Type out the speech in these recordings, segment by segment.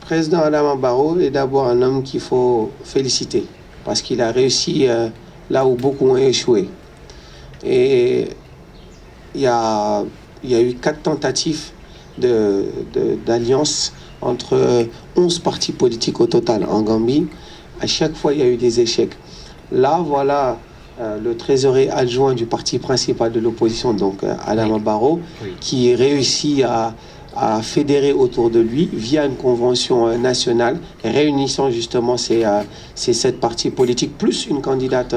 Président Adama Barrow est d'abord un homme qu'il faut féliciter parce qu'il a réussi là où beaucoup ont échoué. Et il y a eu 4 tentatives d'alliance entre 11 partis politiques au total en Gambie. À chaque fois, il y a eu des échecs. Là, voilà le trésorier adjoint du parti principal de l'opposition, donc Adama Barrow, qui réussit à fédérer autour de lui via une convention nationale réunissant justement ces 7 partis politiques plus une candidate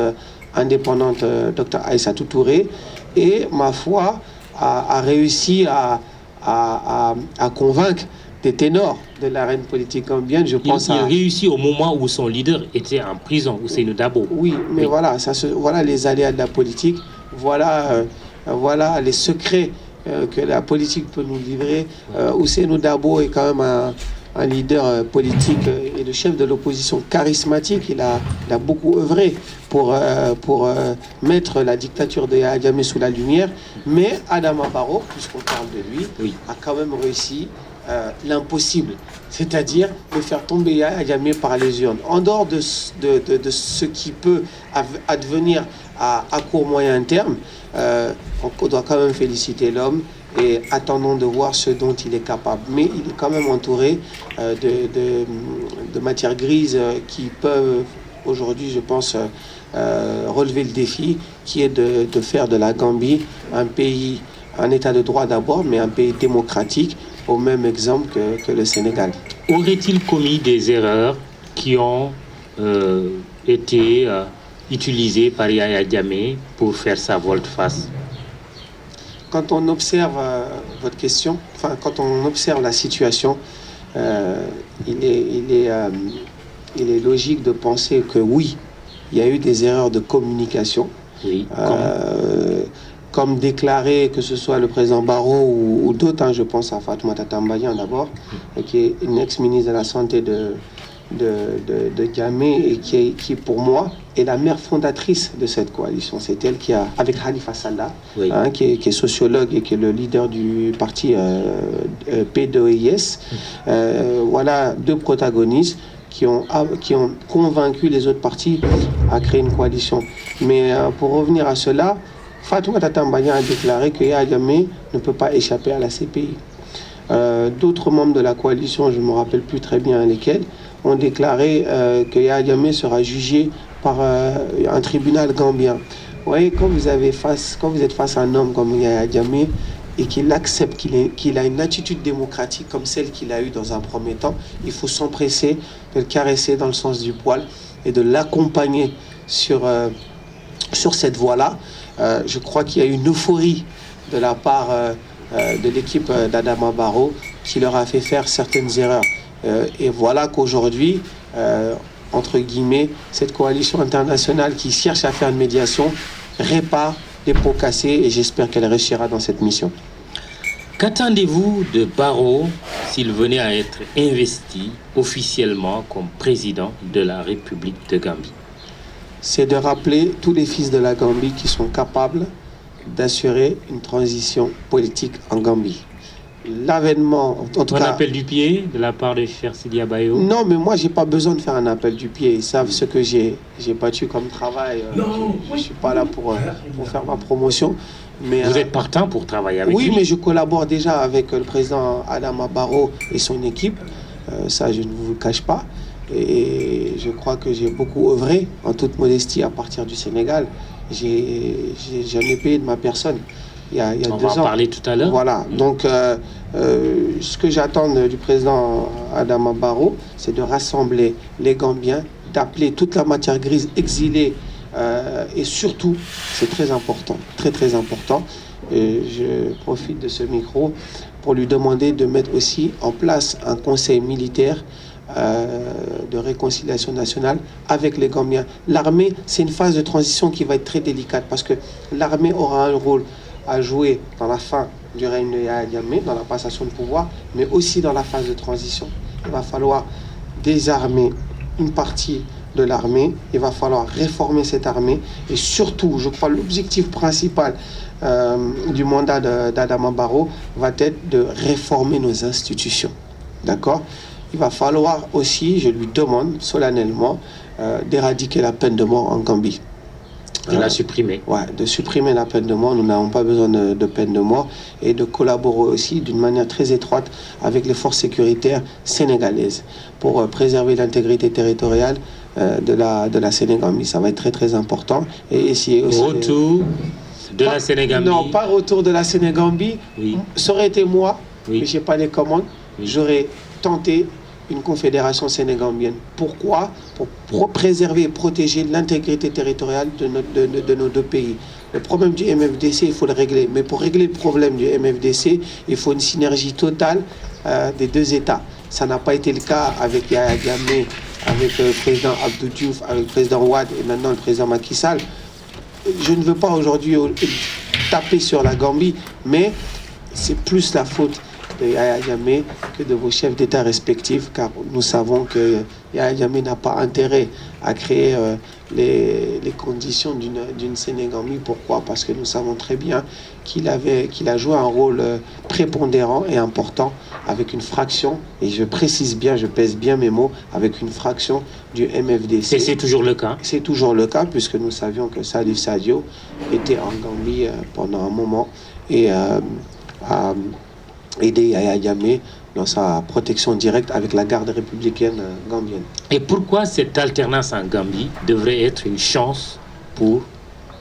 indépendante, Dr Aïssatou Touré, et ma foi a réussi à convaincre des ténors de l'arène politique gambienne. Je pense il réussit au moment où son leader était en prison, Ousseynou Dabo. Oui, mais voilà, voilà les aléas de la politique, voilà les secrets que la politique peut nous livrer. Ousseynou Dabo est quand même un leader politique et le chef de l'opposition charismatique. Il a beaucoup œuvré pour mettre la dictature de Yahya Jammeh sous la lumière. Mais Adama Barrow, puisqu'on parle de lui, a quand même réussi l'impossible, c'est-à-dire de faire tomber Yahya Jammeh par les urnes. En dehors de ce qui peut advenir à court moyen terme, on doit quand même féliciter l'homme et attendons de voir ce dont il est capable. Mais il est quand même entouré de matières grises qui peuvent aujourd'hui, je pense, relever le défi qui est de faire de la Gambie un état de droit d'abord, mais un pays démocratique au même exemple que le Sénégal. Aurait-il commis des erreurs qui ont été utilisées par Yahya Jammeh pour faire sa volte-face? Quand on observe votre question, quand on observe la situation, il est logique de penser que oui, il y a eu des erreurs de communication. Oui, comme déclaré, que ce soit le président Barrow ou d'autres, je pense à Fatoumata Tambayan d'abord, qui est une ex-ministre de la Santé de Jammeh et qui pour moi est la mère fondatrice de cette coalition. C'est elle qui a, avec Khalifa Sallah, qui est sociologue et qui est le leader du parti P2IS, voilà 2 protagonistes qui ont convaincu les autres partis à créer une coalition. Mais pour revenir à cela, Fatoumata Tambayan a déclaré que Yahya Jammeh ne peut pas échapper à la CPI. D'autres membres de la coalition, je ne me rappelle plus très bien lesquels, ont déclaré que Yahya Jammeh sera jugé par un tribunal gambien. Vous voyez, quand vous êtes face à un homme comme Yahya Jammeh et qu'il accepte qu'il a une attitude démocratique comme celle qu'il a eue dans un premier temps, il faut s'empresser de le caresser dans le sens du poil et de l'accompagner sur cette voie-là. Je crois qu'il y a eu une euphorie de la part de l'équipe d'Adama Barrow qui leur a fait faire certaines erreurs. Et voilà qu'aujourd'hui, entre guillemets, cette coalition internationale qui cherche à faire une médiation répare les pots cassés et j'espère qu'elle réussira dans cette mission. Qu'attendez-vous de Barrow s'il venait à être investi officiellement comme président de la République de Gambie? C'est de rappeler tous les fils de la Gambie qui sont capables d'assurer une transition politique en Gambie. L'avènement, en tout cas... Un appel du pied de la part de Cheikh Sidi Abayo? Non, mais moi, j'ai pas besoin de faire un appel du pied. Ils savent ce que j'ai battu comme travail. Je suis pas là pour faire ma promotion. Mais, vous êtes partant pour travailler avec lui? Oui, mais je collabore déjà avec le président Adama Barrow et son équipe. Ça, je ne vous le cache pas. Et je crois que j'ai beaucoup œuvré, en toute modestie, à partir du Sénégal. J'ai jamais payé de ma personne. Il y a 2 ans. On va en parler tout à l'heure. Voilà. Donc, ce que j'attends du président Adama Barrow, c'est de rassembler les Gambiens, d'appeler toute la matière grise exilée et surtout, c'est très important, très très important. Je profite de ce micro pour lui demander de mettre aussi en place un conseil militaire de réconciliation nationale avec les Gambiens. L'armée, c'est une phase de transition qui va être très délicate parce que l'armée aura un rôle à jouer dans la fin du règne de Yahya Jammeh, dans la passation de pouvoir, mais aussi dans la phase de transition. Il va falloir désarmer une partie de l'armée, il va falloir réformer cette armée et surtout, je crois, l'objectif principal du mandat d'Adama Barrow va être de réformer nos institutions. D'accord ? il va falloir aussi, je lui demande solennellement, d'éradiquer la peine de mort en Gambie. De la supprimer. Ouais, de supprimer la peine de mort. Nous n'avons pas besoin de peine de mort et de collaborer aussi d'une manière très étroite avec les forces sécuritaires sénégalaises pour préserver l'intégrité territoriale de la Sénégambie. Ça va être très très important. Et essayer aussi. Retour de la Sénégambie. Non, pas retour de la Sénégambie. Oui. Ça aurait été moi, oui. mais je n'ai pas les commandes. Oui. J'aurais tenté une confédération sénégambienne. Pourquoi? Pour préserver et protéger l'intégrité territoriale de nos deux pays. Le problème du MFDC, il faut le régler. Mais pour régler le problème du MFDC, il faut une synergie totale des deux États. Ça n'a pas été le cas avec Yahya Jammeh, avec le président Abdou Diouf, avec le président Wade et maintenant le président Macky Sall. Je ne veux pas aujourd'hui taper sur la Gambie, mais c'est plus la faute de Yahya Jammeh que de vos chefs d'État respectifs, car nous savons que Yahya Jammeh n'a pas intérêt à créer les conditions d'une Sénégambie. Pourquoi? Parce que nous savons très bien qu'il a joué un rôle prépondérant et important avec une fraction, et je précise bien, je pèse bien mes mots, avec une fraction du MFDC. Et c'est toujours le cas? C'est toujours le cas, puisque nous savions que Salif Sadio était en Gambie pendant un moment et a aidé Yahya Jammeh dans sa protection directe avec la garde républicaine gambienne. Et pourquoi cette alternance en Gambie devrait être une chance pour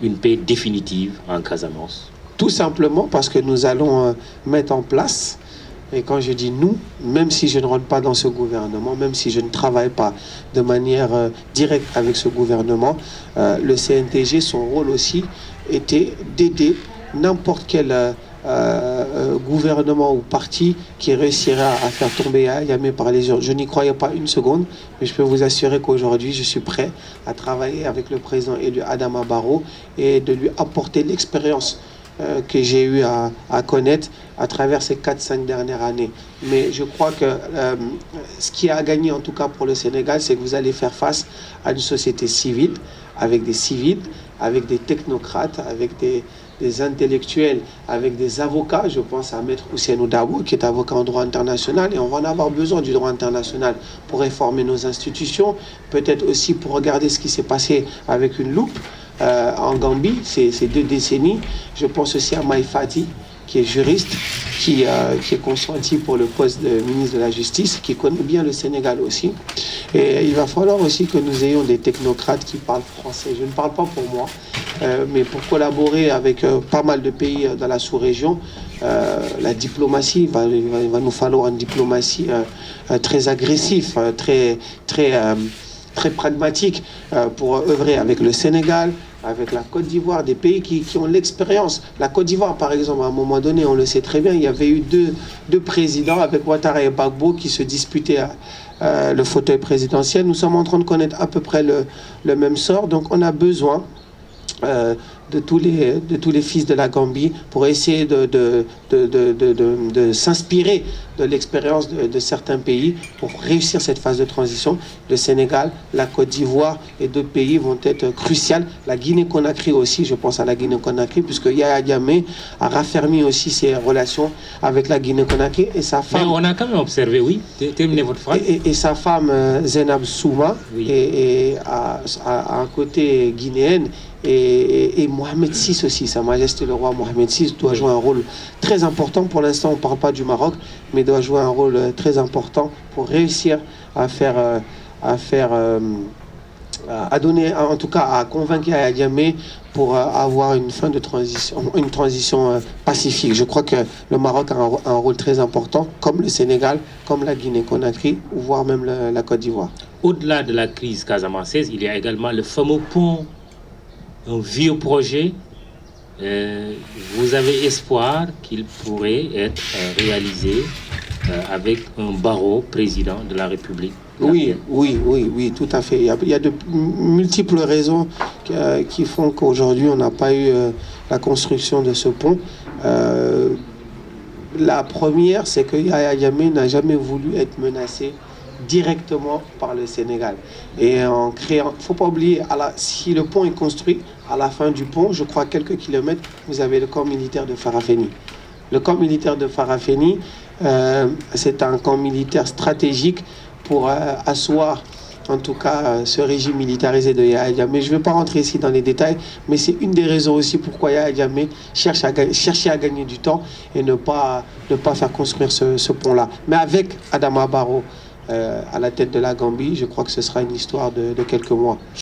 une paix définitive en Casamance? Tout simplement parce que nous allons mettre en place, et quand je dis nous, même si je ne rentre pas dans ce gouvernement, même si je ne travaille pas de manière directe avec ce gouvernement, le CNTG, son rôle aussi était d'aider n'importe quel gouvernement ou parti qui réussira à faire tomber Yahya Jammeh par les urnes. Je n'y croyais pas une seconde, mais je peux vous assurer qu'aujourd'hui, je suis prêt à travailler avec le président élu Adama Barrow et de lui apporter l'expérience que j'ai eu à connaître à travers ces 4-5 dernières années. Mais je crois que ce qui a gagné en tout cas pour le Sénégal, c'est que vous allez faire face à une société civile, avec des technocrates, avec des intellectuels, avec des avocats. Je pense à Maître Ousseynou Dabo, qui est avocat en droit international, et on va en avoir besoin du droit international pour réformer nos institutions, peut-être aussi pour regarder ce qui s'est passé avec une loupe en Gambie, ces 2 décennies. Je pense aussi à Maï Fati, qui est juriste, qui est consenti pour le poste de ministre de la Justice, qui connaît bien le Sénégal aussi. Et il va falloir aussi que nous ayons des technocrates qui parlent français. Je ne parle pas pour moi, mais pour collaborer avec pas mal de pays dans la sous-région. La diplomatie, il va nous falloir une diplomatie très agressive, très pragmatique pour œuvrer avec le Sénégal, avec la Côte d'Ivoire, des pays qui ont l'expérience. La Côte d'Ivoire, par exemple, à un moment donné, on le sait très bien, il y avait eu deux présidents avec Ouattara et Gbagbo qui se disputaient le fauteuil présidentiel. Nous sommes en train de connaître à peu près le même sort, donc on a besoin de tous les fils de la Gambie pour essayer de s'inspirer de l'expérience de certains pays pour réussir cette phase de transition. Le Sénégal, la Côte d'Ivoire et d'autres pays vont être cruciales. La Guinée-Conakry aussi, je pense à la Guinée-Conakry, puisque Yahya Jammeh a raffermi aussi ses relations avec la Guinée-Conakry et sa femme. Mais on a quand même observé, oui, terminez votre phrase. Et sa femme Zainab Souma oui. a un côté guinéenne. Et Mohamed VI aussi, Sa Majesté le roi Mohamed VI doit jouer un rôle très important. Pour l'instant, on ne parle pas du Maroc, mais doit jouer un rôle très important pour réussir à donner, en tout cas, à convaincre Yahya Jammeh pour avoir une fin de transition, une transition pacifique. Je crois que le Maroc a un rôle très important, comme le Sénégal, comme la Guinée-Conakry, voire même la Côte d'Ivoire. Au-delà de la crise casamançaise, il y a également le fameux pont. Un vieux projet, vous avez espoir qu'il pourrait être réalisé avec un Barrow président de la République? Oui, tout à fait. Il y a de multiples raisons qui font qu'aujourd'hui on n'a pas eu la construction de ce pont. La première, c'est que Yahya Jammeh n'a jamais voulu être menacé directement par le Sénégal. Et en créant, il ne faut pas oublier, si le pont est construit, à la fin du pont, je crois quelques kilomètres, vous avez le camp militaire de Farafenni. Le camp militaire de Farafenni, c'est un camp militaire stratégique pour asseoir en tout cas ce régime militarisé de Yahya Jammeh. Je ne vais pas rentrer ici dans les détails, mais c'est une des raisons aussi pourquoi Yahya Jammeh cherchait à gagner du temps et ne pas faire construire ce pont-là. Mais avec Adama Barrow à la tête de la Gambie, je crois que ce sera une histoire de quelques mois.